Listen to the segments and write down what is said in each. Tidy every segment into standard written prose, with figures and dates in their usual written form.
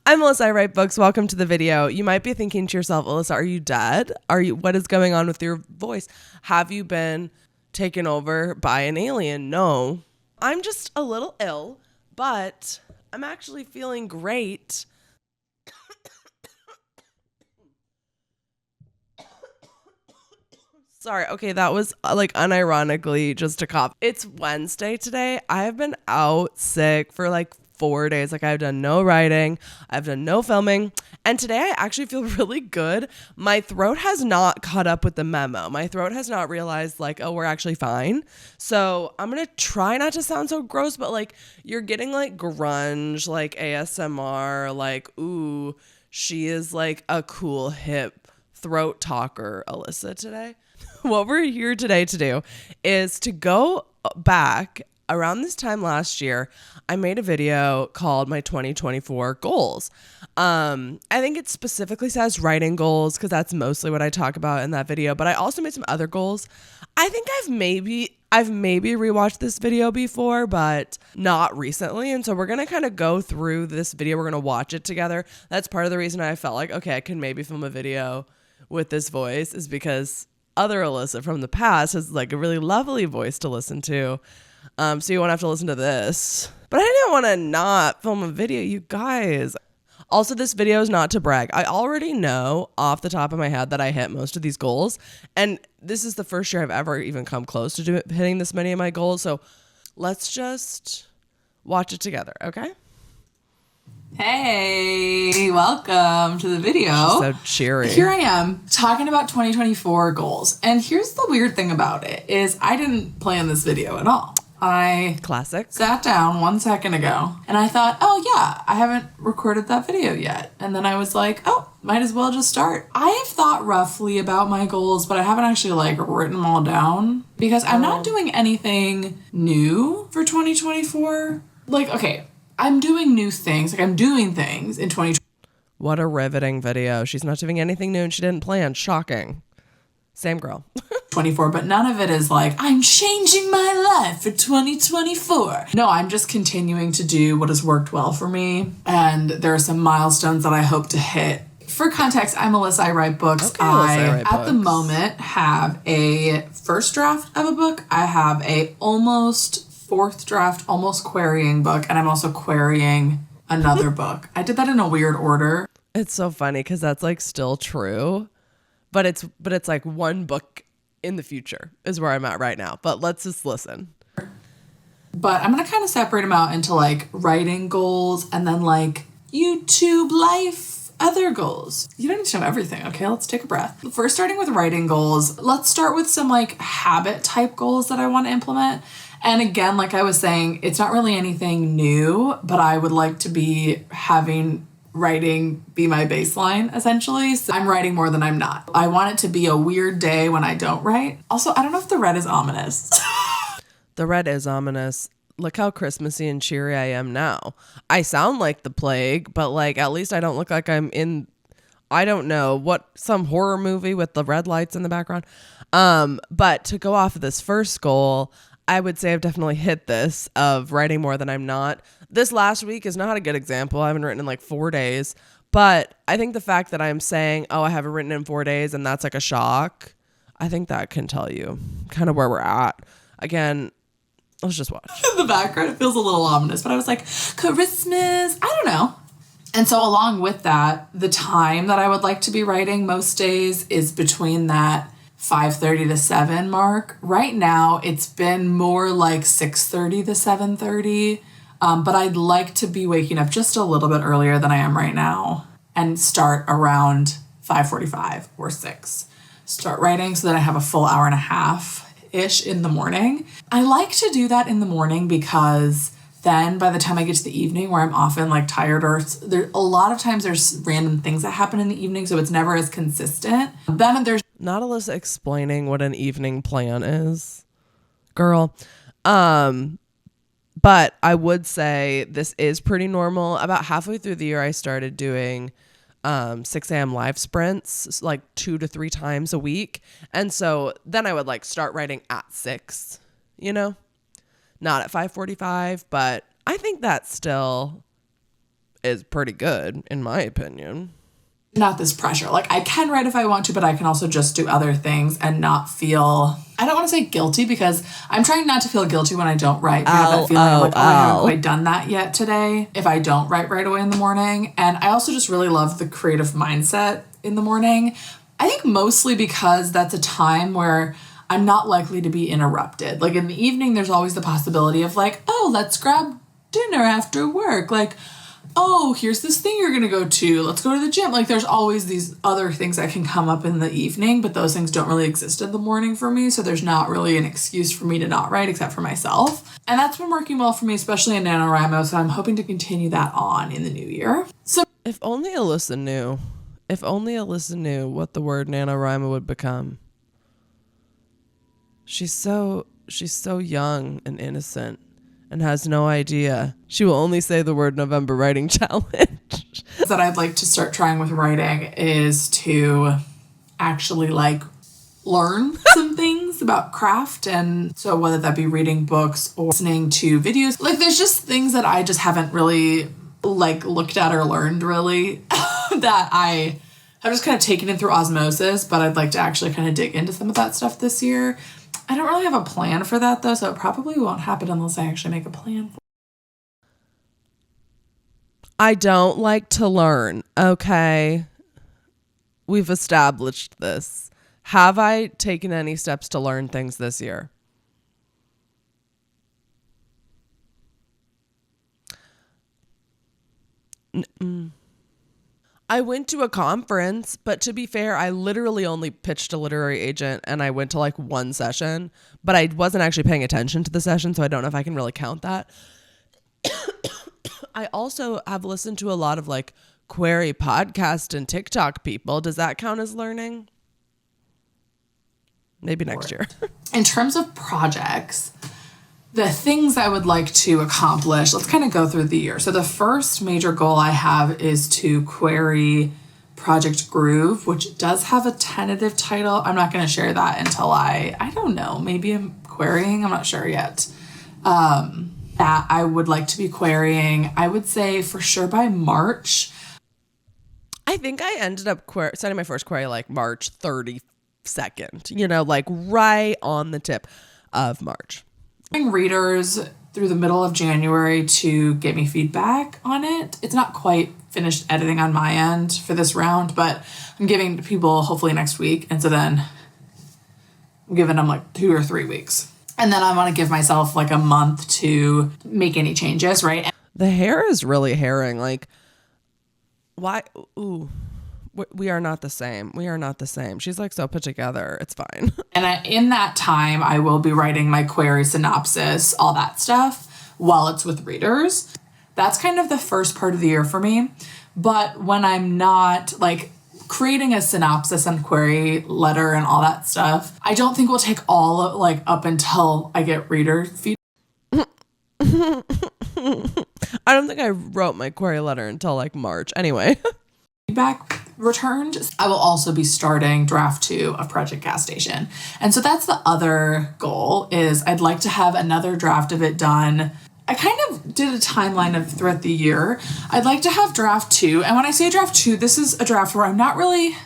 I'm Alyssa. I write books. Welcome to the video. You might be thinking to yourself, Alyssa, are you dead? What is going on with your voice? Have you been taken over by an alien? No, I'm just a little ill, but I'm actually feeling great. Sorry. Okay, that was like unironically just a cough. It's Wednesday today. I have been out sick for like 4 days. Like I've done no writing, I've done no filming, and today I actually feel really good. My throat has not caught up with the memo. My throat has not realized like, oh, we're actually fine. So I'm gonna try not to sound so gross, but like you're getting like grunge, like ASMR, like, ooh, she is like a cool hip throat talker, Alyssa, today. What we're here today to do is to go back around this time last year. I made a video called my 2024 goals. I think it specifically says writing goals because that's mostly what I talk about in that video, but I also made some other goals. I think I've maybe rewatched this video before, but not recently. And so we're going to kind of go through this video. We're going to watch it together. That's part of the reason I felt like, okay, I can maybe film a video with this voice, is because other Alyssa from the past has like a really lovely voice to listen to. So you won't have to listen to this. But I didn't want to not film a video, you guys. Also, this video is not to brag. I already know off the top of my head that I hit most of these goals. And this is the first year I've ever even come close to hitting this many of my goals. So let's just watch it together, okay? Hey, welcome to the video. She's so cheery. Here I am talking about 2024 goals. And here's the weird thing about it is I didn't plan this video at all. I sat down 1 second ago and I thought, oh yeah, I haven't recorded that video yet. And then I was like, oh, might as well just start. I have thought roughly about my goals, but I haven't actually like written them all down because I'm not doing anything new for 2024. Like, okay, I'm doing new things. Like I'm doing things in 2024. What a riveting video. She's not doing anything new and she didn't plan. Shocking. Same girl. 24, but none of it is like, I'm changing my life for 2024. No, I'm just continuing to do what has worked well for me. And there are some milestones that I hope to hit. For context, I'm Alyssa. I write books. Okay, I write at the moment, have a first draft of a book. I have a almost fourth draft, almost querying book. And I'm also querying another book. I did that in a weird order. It's so funny because that's like still true. But it's like one book in the future is where I'm at right now. But let's just listen. But I'm going to kind of separate them out into like writing goals and then like YouTube life, other goals. You don't need to know everything. Okay, let's take a breath. First, starting with writing goals, let's start with some like habit type goals that I want to implement. And again, like I was saying, it's not really anything new, but I would like to be having writing be my baseline, essentially. So I'm writing more than I'm not. I want it to be a weird day when I don't write. Also, I don't know if the red is ominous. The red is ominous. Look how Christmassy and cheery I am now. I sound like the plague, but like at least I don't look like I'm in, I don't know, what, some horror movie with the red lights in the background. But to go off of this first goal, I would say I've definitely hit this of writing more than I'm not. This last week is not a good example. I haven't written in like 4 days, but I think the fact that I'm saying, oh, I haven't written in 4 days and that's like a shock, I think that can tell you kind of where we're at. Again, let's just watch. In the background, it feels a little ominous, but I was like, Christmas, I don't know. And so along with that, the time that I would like to be writing most days is between that 5:30 to 7 mark. Right now, it's been more like 6:30 to 7:30. But I'd like to be waking up just a little bit earlier than I am right now and start around 5:45 or 6. Start writing so that I have a full hour and a half-ish in the morning. I like to do that in the morning because then by the time I get to the evening where I'm often like tired or there, a lot of times there's random things that happen in the evening, so it's never as consistent. Then there's not Alyssa explaining what an evening plan is, girl. But I would say this is pretty normal. About halfway through the year, I started doing 6 a.m. live sprints, like 2 to 3 times a week. And so then I would like start writing at 6, you know, not at 5:45. But I think that still is pretty good, in my opinion. Not this pressure. Like, I can write if I want to, but I can also just do other things and not feel, I don't want to say guilty, because I'm trying not to feel guilty when I don't write. I have that feeling of like, I haven't quite done that yet today if I don't write right away in the morning. And I also just really love the creative mindset in the morning. I think mostly because that's a time where I'm not likely to be interrupted. Like, in the evening, there's always the possibility of like, oh, let's grab dinner after work. Like, oh, here's this thing you're going to go to. Let's go to the gym. Like, there's always these other things that can come up in the evening, but those things don't really exist in the morning for me. So there's not really an excuse for me to not write except for myself. And that's been working well for me, especially in NaNoWriMo. So I'm hoping to continue that on in the new year. So if only Alyssa knew. If only Alyssa knew what the word NaNoWriMo would become. She's so young and innocent and has no idea. She will only say the word November Writing Challenge. That I'd like to start trying with writing is to actually like learn some things about craft. And so whether that be reading books or listening to videos, like there's just things that I just haven't really like looked at or learned really that I have just kind of taken in through osmosis, but I'd like to actually kind of dig into some of that stuff this year. I don't really have a plan for that though, so it probably won't happen unless I actually make a plan. I don't like to learn, okay? We've established this. Have I taken any steps to learn things this year? I went to a conference, but to be fair, I literally only pitched a literary agent and I went to like one session, but I wasn't actually paying attention to the session, so I don't know if I can really count that. I also have listened to a lot of like query podcast and TikTok people. Does that count as learning? Maybe next year. In terms of projects, the things I would like to accomplish, let's kind of go through the year. So the first major goal I have is to query Project Groove, which does have a tentative title. I'm not going to share that until I don't know, maybe I'm querying. I'm not sure yet. That I would like to be querying, I would say for sure by March. I think I ended up sending my first query like March 32nd, like right on the tip of March. Readers through the middle of January to get me feedback on it. It's not quite finished editing on my end for this round, but I'm giving people hopefully next week. And so then I'm giving them like 2 or 3 weeks. And then I want to give myself like a month to make any changes, right? The hair is really hairing. Like, why? Ooh. We are not the same. We are not the same. She's like so put together. It's fine. And in that time, I will be writing my query synopsis, all that stuff, while it's with readers. That's kind of the first part of the year for me. But when I'm not like creating a synopsis and query letter and all that stuff, I don't think will take all of, like up until I get reader feedback. I don't think I wrote my query letter until like March. Anyway. Feedback returned. I will also be starting draft 2 of Project Gas Station. And so that's the other goal is I'd like to have another draft of it done. I kind of did a timeline of throughout the year. I'd like to have draft 2. And when I say draft 2, this is a draft where I'm not really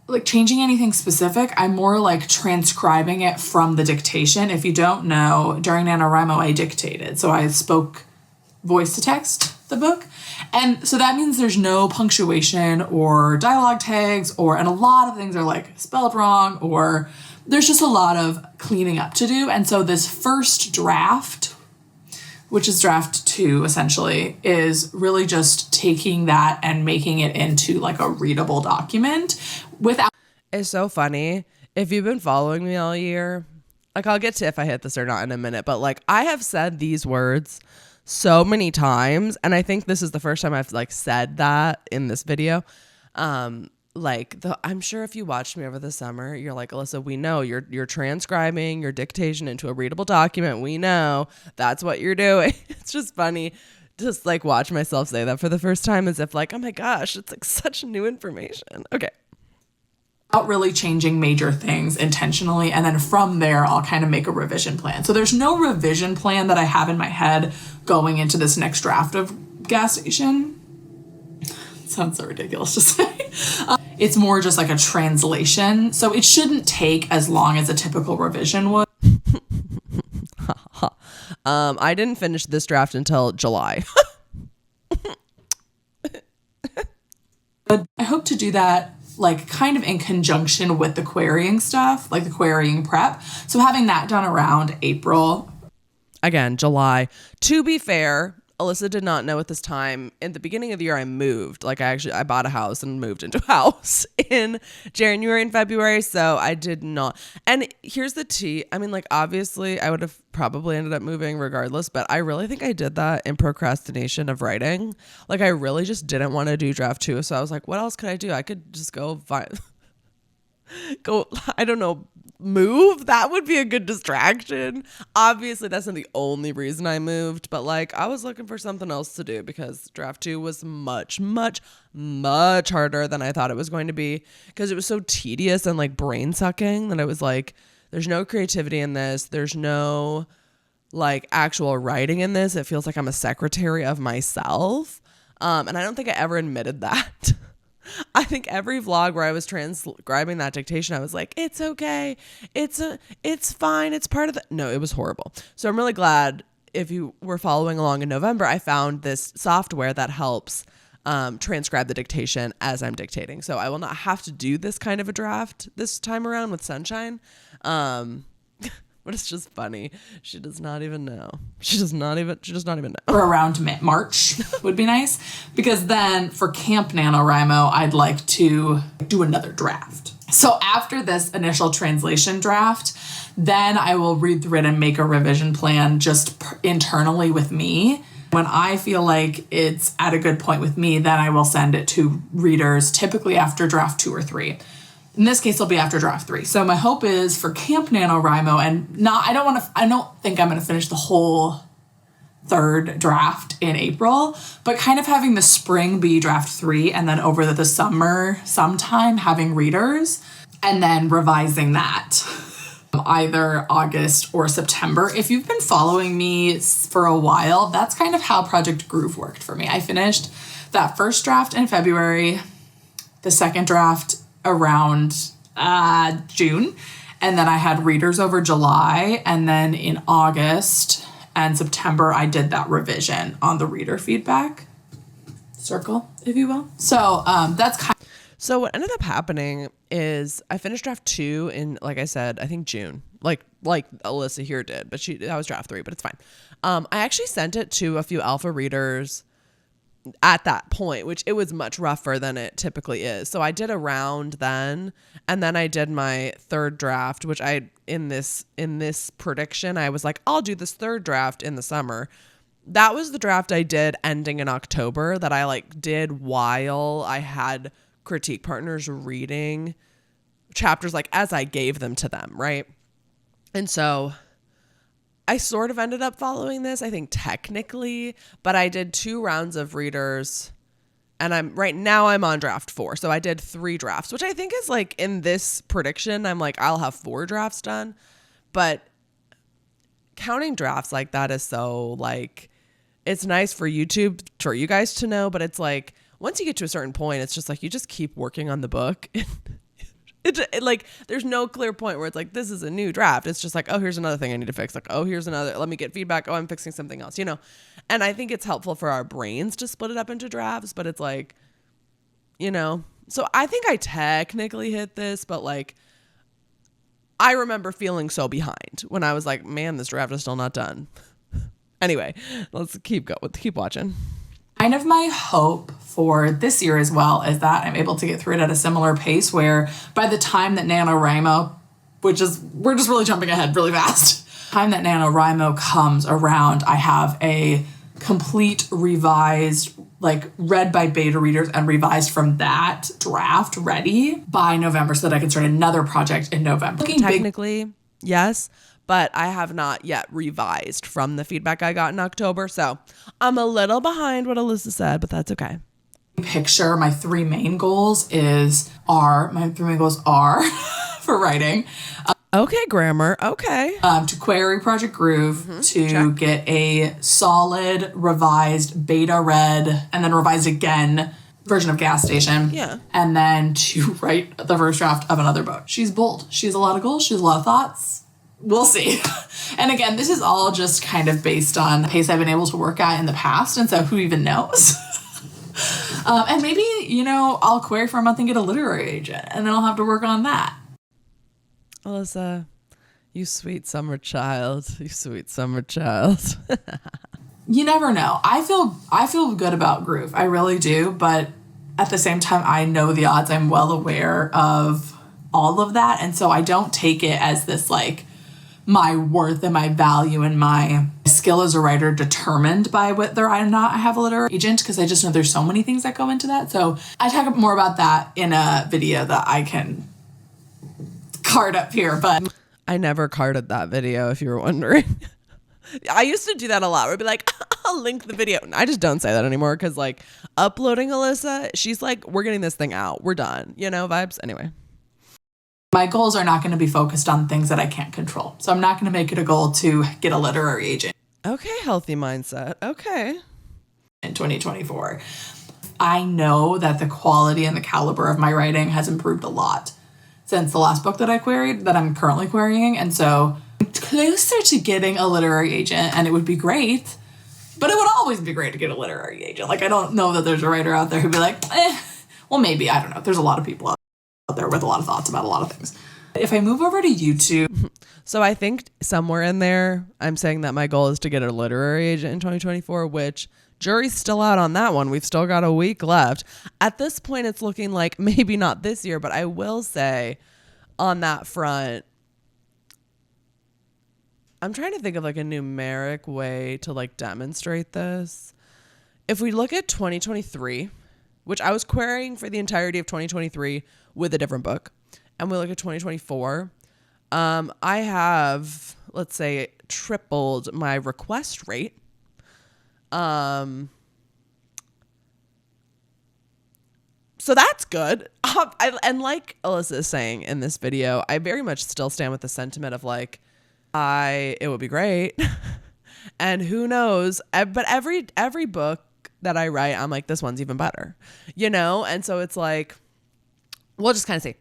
like changing anything specific. I'm more like transcribing it from the dictation. If you don't know, during NaNoWriMo, I dictated. So I spoke voice to text the book. And so that means there's no punctuation or dialogue tags and a lot of things are like spelled wrong or there's just a lot of cleaning up to do. And so this first draft, which is draft 2 essentially, is really just taking that and making it into like a readable document without. It's so funny. If you've been following me all year, like I'll get to if I hit this or not in a minute, but like I have said these words so many times, and I think this is the first time I've like said that in this video. I'm sure if you watched me over the summer, you're like, Alyssa, we know you're transcribing your dictation into a readable document. We know that's what you're doing. It's just funny, just like watch myself say that for the first time as if like, oh my gosh, it's like such new information. Okay. Without really changing major things intentionally. And then from there, I'll kind of make a revision plan. So there's no revision plan that I have in my head going into this next draft of Gas Station. sounds so ridiculous to say. It's more just like a translation. So it shouldn't take as long as a typical revision would. I didn't finish this draft until July. But I hope to do that like kind of in conjunction with the querying stuff, like the querying prep. So having that done around April. Again, July. To be fair, Alyssa did not know at this time. In the beginning of the year, I moved. Like I bought a house and moved into a house in January and February. So I did not. And here's the tea. I mean, like, obviously I would have probably ended up moving regardless, but I really think I did that in procrastination of writing. Like, I really just didn't want to do draft 2. So I was like, what else could I do? I could just go I don't know, move. That would be a good distraction. Obviously that's not the only reason I moved, but like I was looking for something else to do because draft 2 was much harder than I thought it was going to be, because it was so tedious and like brain sucking that I was like, there's no creativity in this, there's no like actual writing in this. It feels like I'm a secretary of myself, and I don't think I ever admitted that. I think every vlog where I was transcribing that dictation, I was like, it's okay. It's fine. It's part of the, no, it was horrible. So I'm really glad, if you were following along in November, I found this software that helps transcribe the dictation as I'm dictating. So I will not have to do this kind of a draft this time around with Sunshine. But it's just funny. She does not even know. She does not even know. Or around March would be nice, because then for Camp NaNoWriMo, I'd like to do another draft. So after this initial translation draft, then I will read through it and make a revision plan just internally with me. When I feel like it's at a good point with me, then I will send it to readers, typically after draft 2 or 3. In this case, it'll be after draft 3. So my hope is for Camp NaNoWriMo, and I don't think I'm going to finish the whole 3rd draft in April, but kind of having the spring be draft 3, and then over the summer sometime having readers, and then revising that either August or September. If you've been following me for a while, that's kind of how Project Groove worked for me. I finished that first draft in February, the second draft around June, and then I had readers over July, and then in August and September I did that revision on the reader feedback circle, if you will. So that's kind of. So what ended up happening is I finished draft 2 in, like I said, I think June, like Alyssa here did, but that was draft 3, but it's fine. I actually sent it to a few alpha readers at that point, which it was much rougher than it typically is. So I did a round then, and then I did my 3rd draft, which in this prediction, I was like, I'll do this 3rd draft in the summer. That was the draft I did ending in October that I like did while I had critique partners reading chapters like as I gave them to them, right? And so I sort of ended up following this, I think technically, but I did 2 rounds of readers, and I'm on draft 4. So I did 3 drafts, which I think is like in this prediction, I'm like, I'll have 4 drafts done, but counting drafts like that is so like, it's nice for YouTube, for you guys to know, but it's like, once you get to a certain point, it's just like, you just keep working on the book. It like, there's no clear point where it's like, this is a new draft. It's just like, oh, here's another thing I need to fix. Like, oh, here's another, let me get feedback. Oh, I'm fixing something else, you know? And I think it's helpful for our brains to split it up into drafts, but it's like, you know, so I think I technically hit this, but like, I remember feeling so behind when I was like, man, this draft is still not done. Anyway, let's keep watching. Kind of my hope for this year as well is that I'm able to get through it at a similar pace where by the time that NaNoWriMo, we're just really jumping ahead really fast. Time that NaNoWriMo comes around, I have a complete revised, like read by beta readers and revised from that draft ready by November so that I can start another project in November. Technically, yes. But I have not yet revised from the feedback I got in October. So I'm a little behind what Alyssa said, but that's okay. Picture my 3 main goals are for writing. Okay, grammar. Okay. To query Project Groove, to get a solid revised beta read and then revised again version of Gas Station. Yeah. And then to write the first draft of another book. She's bold. She has a lot of goals. She has a lot of thoughts. We'll see. And again, this is all just kind of based on the pace I've been able to work at in the past. And so who even knows? And maybe, I'll query for a month and get a literary agent, and then I'll have to work on that. Alyssa, you sweet summer child. You sweet summer child. You never know. I feel good about Groove. I really do. But at the same time, I know the odds. I'm well aware of all of that. And so I don't take it as this like my worth and my value and my skill as a writer determined by whether or not I have a literary agent, because I just know there's so many things that go into that. So I talk more about that in a video that I can card up here. But I never carded that video, if you were wondering. I used to do that a lot. Where I'd be like, I'll link the video. And I just don't say that anymore because like uploading Alyssa, she's like, we're getting this thing out. We're done. Vibes. Anyway. My goals are not going to be focused on things that I can't control. So I'm not going to make it a goal to get a literary agent. Okay, healthy mindset. Okay. In 2024. I know that the quality and the caliber of my writing has improved a lot since the last book that I queried, that I'm currently querying. And so I'm closer to getting a literary agent, and it would be great. But it would always be great to get a literary agent. Like, I don't know that there's a writer out there who'd be like, well, maybe, I don't know. There's a lot of people out there with a lot of thoughts about a lot of things. If I move over to YouTube. So I think somewhere in there, I'm saying that my goal is to get a literary agent in 2024, which jury's still out on that one. We've still got a week left. At this point, it's looking like maybe not this year, but I will say on that front, I'm trying to think of like a numeric way to like demonstrate this. If we look at 2023, which I was querying for the entirety of 2023 with a different book, and we look at 2024, I have, let's say, tripled my request rate. So that's good. And like Alyssa is saying in this video, I very much still stand with the sentiment of like, it would be great. And who knows, but every book that I write, I'm like, this one's even better, And so it's like, we'll just kind of see,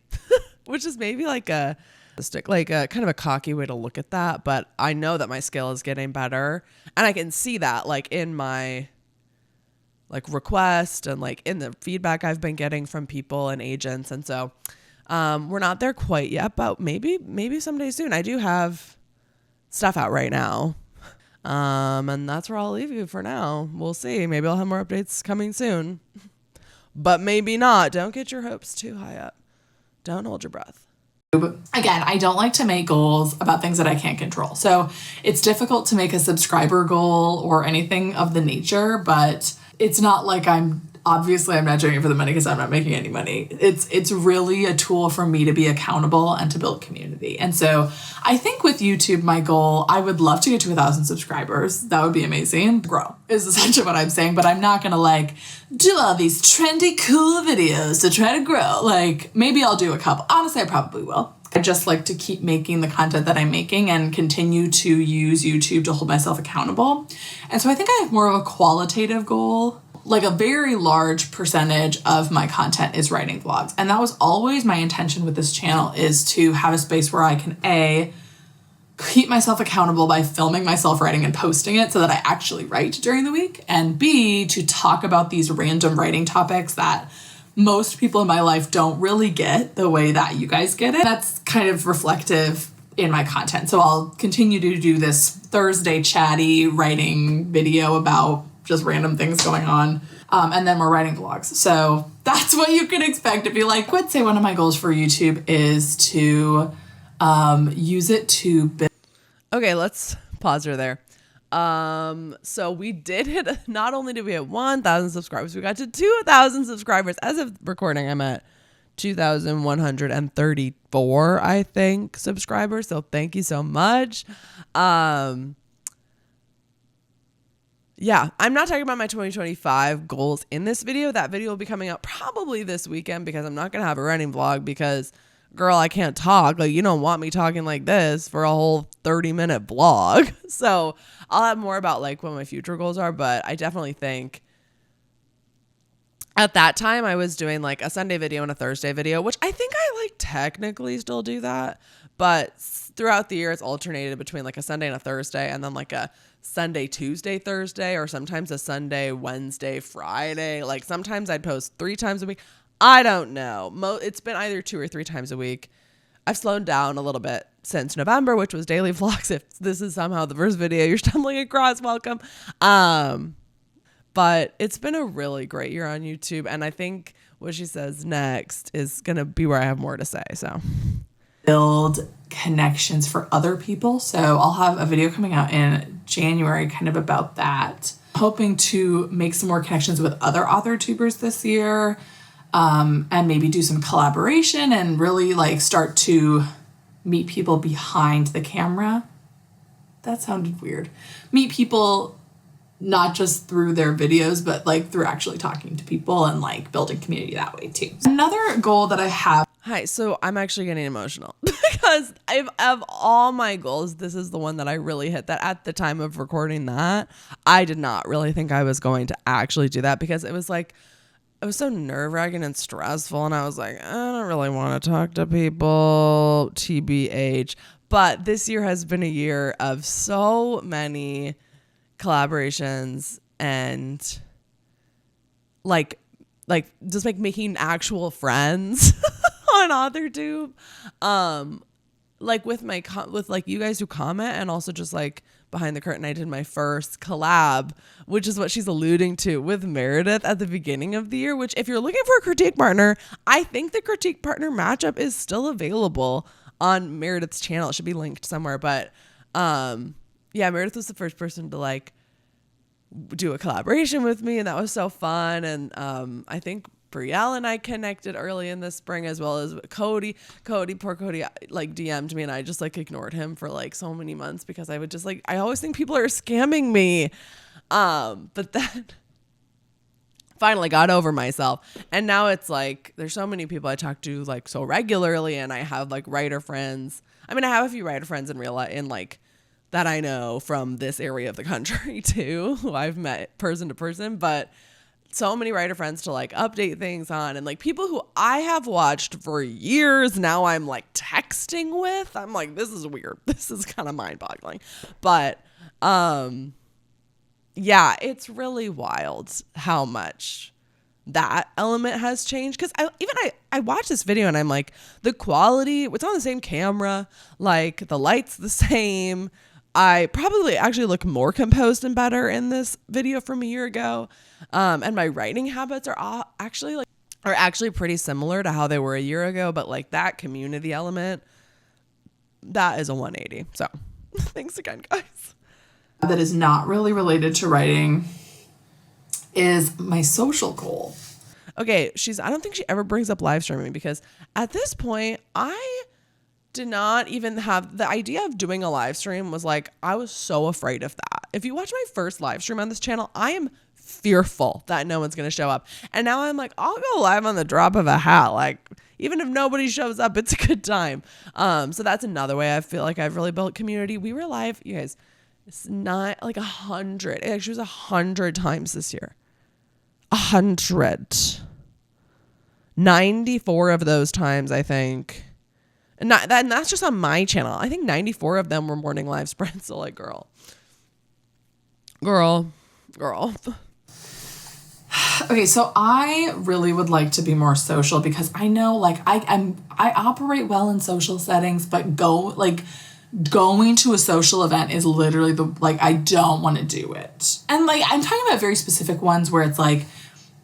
which is maybe like a kind of a cocky way to look at that. But I know that my skill is getting better, and I can see that like in my like request and like in the feedback I've been getting from people and agents. And so we're not there quite yet, but maybe someday soon. I do have stuff out right now. And that's where I'll leave you for now. We'll see. Maybe I'll have more updates coming soon, but maybe not. Don't get your hopes too high up. Don't hold your breath. Again, I don't like to make goals about things that I can't control. So it's difficult to make a subscriber goal or anything of the nature, but it's not like I'm not doing it for the money because I'm not making any money. It's really a tool for me to be accountable and to build community. And so I think with YouTube, my goal, I would love to get to 1,000 subscribers. That would be amazing. Grow is essentially what I'm saying, but I'm not going to like do all these trendy, cool videos to try to grow. Like maybe I'll do a couple. Honestly, I probably will. I just like to keep making the content that I'm making and continue to use YouTube to hold myself accountable. And so I think I have more of a qualitative goal. Like a very large percentage of my content is writing vlogs. And that was always my intention with this channel, is to have a space where I can A, keep myself accountable by filming myself writing and posting it so that I actually write during the week, and B, to talk about these random writing topics that most people in my life don't really get the way that you guys get it. That's kind of reflective in my content. So I'll continue to do this Thursday chatty writing video about just random things going on. And then we're writing vlogs. So that's what you can expect if you like. I would say one of my goals for YouTube is to use it to build. Okay, let's pause her there. So we did hit, not only did we hit 1,000 subscribers, we got to 2,000 subscribers. As of recording, I'm at 2,134, I think, subscribers. So thank you so much. Yeah, I'm not talking about my 2025 goals in this video. That video will be coming out probably this weekend because I'm not going to have a writing vlog because, girl, I can't talk. Like, you don't want me talking like this for a whole 30-minute vlog. So I'll have more about like what my future goals are, but I definitely think at that time I was doing like a Sunday video and a Thursday video, which I think I like technically still do that. But throughout the year, it's alternated between like a Sunday and a Thursday, and then like a Sunday, Tuesday, Thursday, or sometimes a Sunday, Wednesday, Friday. Like sometimes I'd post 3 times a week. I don't know. It's been either 2 or 3 times a week. I've slowed down a little bit since November, which was daily vlogs. If this is somehow the first video you're stumbling across, welcome. But it's been a really great year on YouTube. And I think what she says next is going to be where I have more to say. So build connections for other people. So I'll have a video coming out in January kind of about that. Hoping to make some more connections with other author tubers this year, and maybe do some collaboration and really like start to meet people behind the camera. That sounded weird. Meet people not just through their videos, but like through actually talking to people and like building community that way too. Another goal that I have. Hi, so I'm actually getting emotional because of all my goals, this is the one that I really hit. That at the time of recording that, I did not really think I was going to actually do that, because it was so nerve-wracking and stressful, and I was like, I don't really want to talk to people, TBH. But this year has been a year of so many collaborations and like just like making actual friends on AuthorTube, like with with like you guys who comment, and also just like behind the curtain, I did my first collab, which is what she's alluding to, with Meredith at the beginning of the year, which if you're looking for a critique partner, I think the critique partner matchup is still available on Meredith's channel. It should be linked somewhere, but yeah, Meredith was the first person to like do a collaboration with me, and that was so fun. And I think Brielle and I connected early in the spring, as well as Cody, poor Cody, like DM'd me, and I just like ignored him for like so many months, because I would just like, I always think people are scamming me. But then finally got over myself. And now it's like, there's so many people I talk to like so regularly, and I have like writer friends. I mean, I have a few writer friends in real life, in like that I know from this area of the country too, who I've met person to person, but so many writer friends to like update things on, and like people who I have watched for years now I'm like texting with. I'm like, this is weird. This is kind of mind-boggling. But yeah, it's really wild how much that element has changed, because I watched this video and I'm like, the quality, it's on the same camera, like the light's the same. I probably actually look more composed and better in this video from a year ago. And my writing habits are actually pretty similar to how they were a year ago, but like that community element, that is a 180. So thanks again, guys. That is not really related to writing is my social goal. Okay, I don't think she ever brings up live streaming, because at this point I did not even have the idea of doing a live stream. Was like, I was so afraid of that. If you watch my first live stream on this channel, I am fearful that no one's going to show up. And now I'm like, I'll go live on the drop of a hat. Like, even if nobody shows up, it's a good time. So that's another way I feel like I've really built community. We were live, you guys, it's not like 100. It actually was 100 times this year. 100. 94 of those times, I think. And that's just on my channel. I think 94 of them were morning live sprints. So like, girl. Okay, so I really would like to be more social, because I know like I operate well in social settings, but going to a social event is literally I don't want to do it. And like, I'm talking about very specific ones where it's like,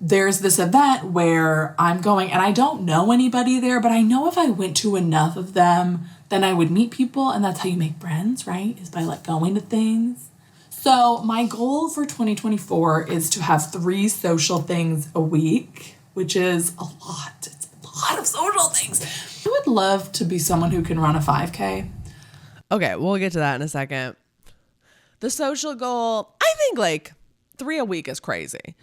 there's this event where I'm going and I don't know anybody there, but I know if I went to enough of them, then I would meet people, and that's how you make friends, right? Is by like going to things. So my goal for 2024 is to have 3 social things a week, which is a lot. It's a lot of social things. I would love to be someone who can run a 5K. Okay, we'll get to that in a second. The social goal, I think like 3 a week is crazy.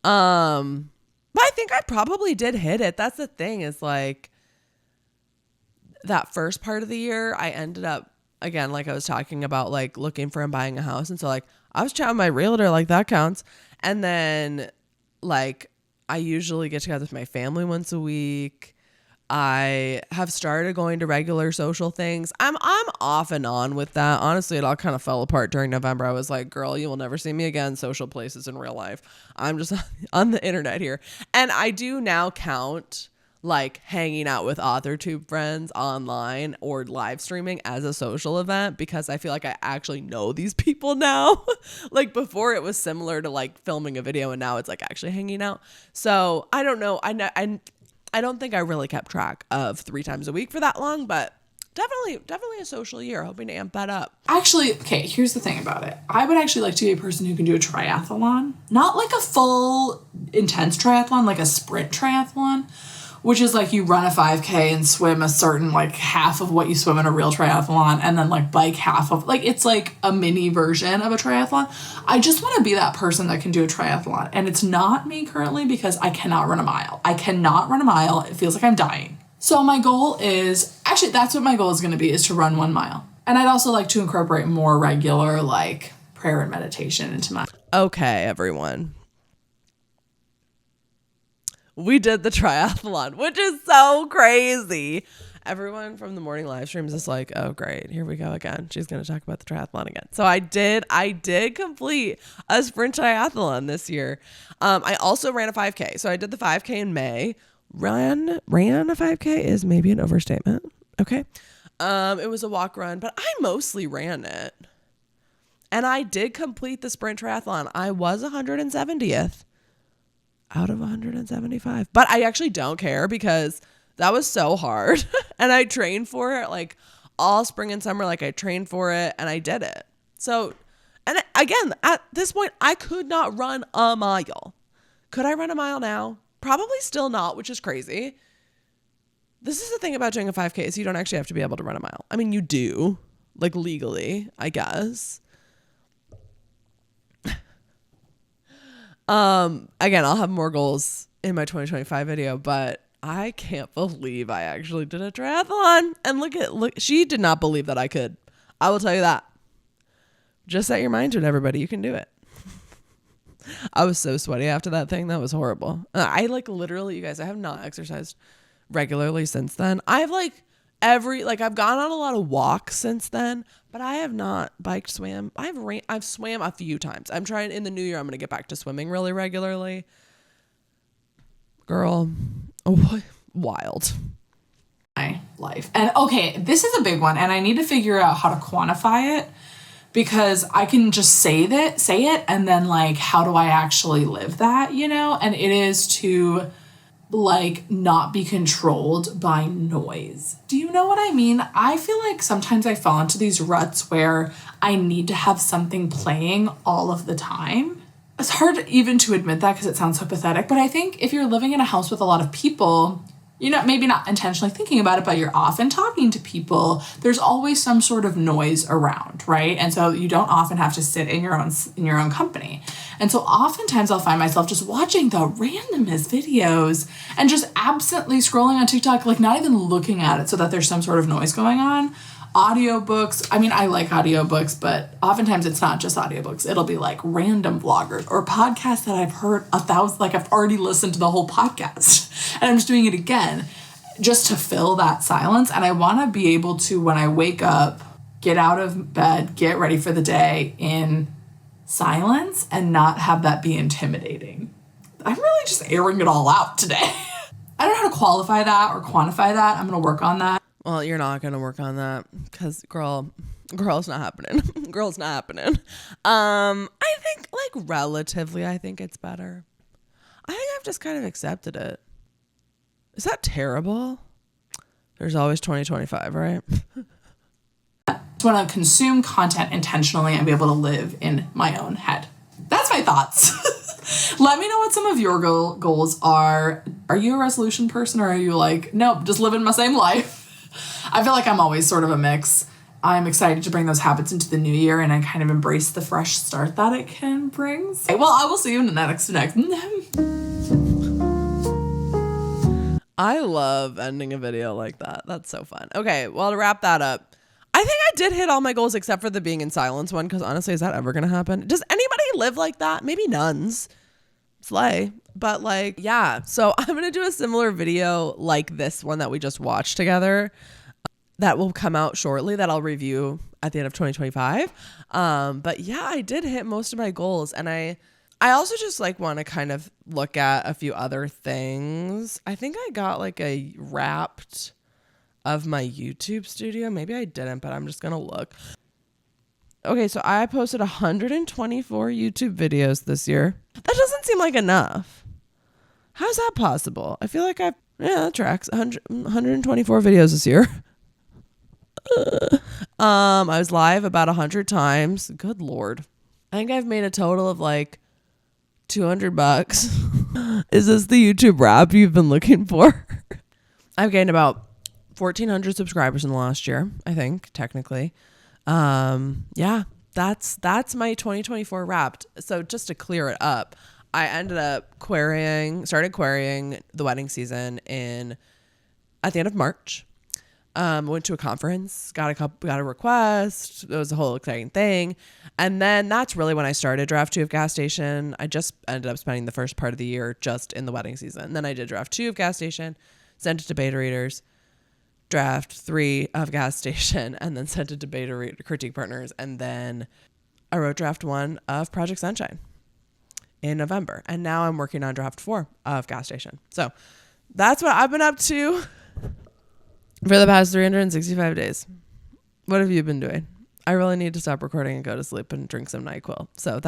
But I think I probably did hit it. That's the thing, is like that first part of the year, I ended up, again, like I was talking about, like looking for and buying a house. And so like I was chatting with my realtor, like that counts. And then like I usually get together with my family once a week. I have started going to regular social things. I'm off and on with that. Honestly, it all kind of fell apart during November. I was like, girl, you will never see me again social places in real life. I'm just on the internet here. And I do now count like hanging out with AuthorTube friends online or live streaming as a social event because I feel like I actually know these people now. Like before it was similar to like filming a video and now it's like actually hanging out. So I don't know. I don't think I really kept track of 3 times a week for that long, but definitely a social year, hoping to amp that up. Actually, okay, here's the thing about it. I would actually like to be a person who can do a triathlon. Not like a full intense triathlon, like a sprint triathlon, which is like you run a 5K and swim a certain like half of what you swim in a real triathlon and then like bike half of, like it's like a mini version of a triathlon. I just want to be that person that can do a triathlon. And it's not me currently because I cannot run a mile. I cannot run a mile. It feels like I'm dying. So my goal is, actually that's what my goal is going to be, is to run 1 mile. And I'd also like to incorporate more regular like prayer and meditation into my... Okay, everyone. We did the triathlon, which is so crazy. Everyone from the morning live streams is like, oh, great. Here we go again. She's going to talk about the triathlon again. So I did complete a sprint triathlon this year. I also ran a 5K. So I did the 5K in May. Ran a 5K is maybe an overstatement. Okay. It was a walk run, but I mostly ran it. And I did complete the sprint triathlon. I was 170th. Out of 175. But I actually don't care because that was so hard. And I trained for it like all spring and summer. Like I trained for it and I did it. So, and again, at this point, I could not run a mile. Could I run a mile now? Probably still not, which is crazy. This is the thing about doing a 5K is you don't actually have to be able to run a mile. I mean, you do, like legally, I guess. Again, I'll have more goals in my 2025 video, but I can't believe I actually did a triathlon. And look, she did not believe that I could. I will tell you that. Just set your mind to it, everybody. You can do it. I was so sweaty after that thing. That was horrible. I like literally, you guys, I have not exercised regularly since then. I've I've gone on a lot of walks since then, but I have not biked, swam. I've swam a few times. I'm trying in the new year. I'm going to get back to swimming really regularly. Girl, wild. My life. And okay, this is a big one and I need to figure out how to quantify it because I can just say it. And then like, how do I actually live that, you know? And it is to like not be controlled by noise. Do you know what I mean? I feel like sometimes I fall into these ruts where I need to have something playing all of the time. It's hard even to admit that because it sounds so pathetic, but I think if you're living in a house with a lot of people, you're not maybe not intentionally thinking about it, but you're often talking to people. There's always some sort of noise around, right? And so you don't often have to sit in your own company. And so oftentimes I'll find myself just watching the randomest videos and just absently scrolling on TikTok, like not even looking at it so that there's some sort of noise going on. Audiobooks. I mean, I like audiobooks, but oftentimes it's not just audiobooks. It'll be like random vloggers or podcasts that I've heard 1,000, like I've already listened to the whole podcast and I'm just doing it again just to fill that silence. And I want to be able to, when I wake up, get out of bed, get ready for the day in silence and not have that be intimidating. I'm really just airing it all out today. I don't know how to qualify that or quantify that. I'm going to work on that. Well, you're not going to work on that because girl, it's not happening. Girl's not happening. I think like relatively, I think it's better. I think I've just kind of accepted it. Is that terrible? There's always 2025, right? I want to consume content intentionally and be able to live in my own head. That's my thoughts. Let me know what some of your goals are. Are you a resolution person or are you like, nope, just living my same life? I feel like I'm always sort of a mix. I'm excited to bring those habits into the new year and I kind of embrace the fresh start that it can bring. So, well, I will see you in the next. I love ending a video like that. That's so fun. Okay, well, to wrap that up, I think I did hit all my goals except for the being in silence one because honestly, is that ever going to happen? Does anybody live like that? Maybe nuns. slay. But like, yeah. So I'm going to do a similar video like this one that we just watched together that will come out shortly that I'll review at the end of 2025. But yeah, I did hit most of my goals. And I also just like want to kind of look at a few other things. I think I got like a Wrapped of my YouTube studio. Maybe I didn't, but I'm just going to look. Okay, so I posted 124 YouTube videos this year. That doesn't seem like enough. How's that possible? I feel like that tracks. 124 videos this year. I was live about 100 times. Good Lord. I think I've made a total of like $200. Is this the YouTube Wrap you've been looking for? I've gained about 1,400 subscribers in the last year, I think, technically. Yeah, that's my 2024 Wrapped. So just to clear it up, I ended up started querying the wedding season at the end of March. Went to a conference, got a request. It was a whole exciting thing. And then that's really when I started draft 2 of Gas Station. I just ended up spending the first part of the year just in the wedding season. And then I did draft 2 of Gas Station, sent it to beta readers, draft 3 of Gas Station, and then sent it to beta critique partners. And then I wrote draft 1 of Project Sunshine in November. And now I'm working on draft 4 of Gas Station. So that's what I've been up to for the past 365 days. What have you been doing? I really need to stop recording and go to sleep and drink some NyQuil. So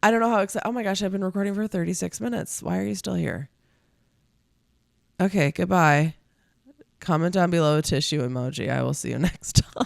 I don't know how excited. Oh my gosh, I've been recording for 36 minutes. Why are you still here? Okay, goodbye. Comment down below a tissue emoji. I will see you next time.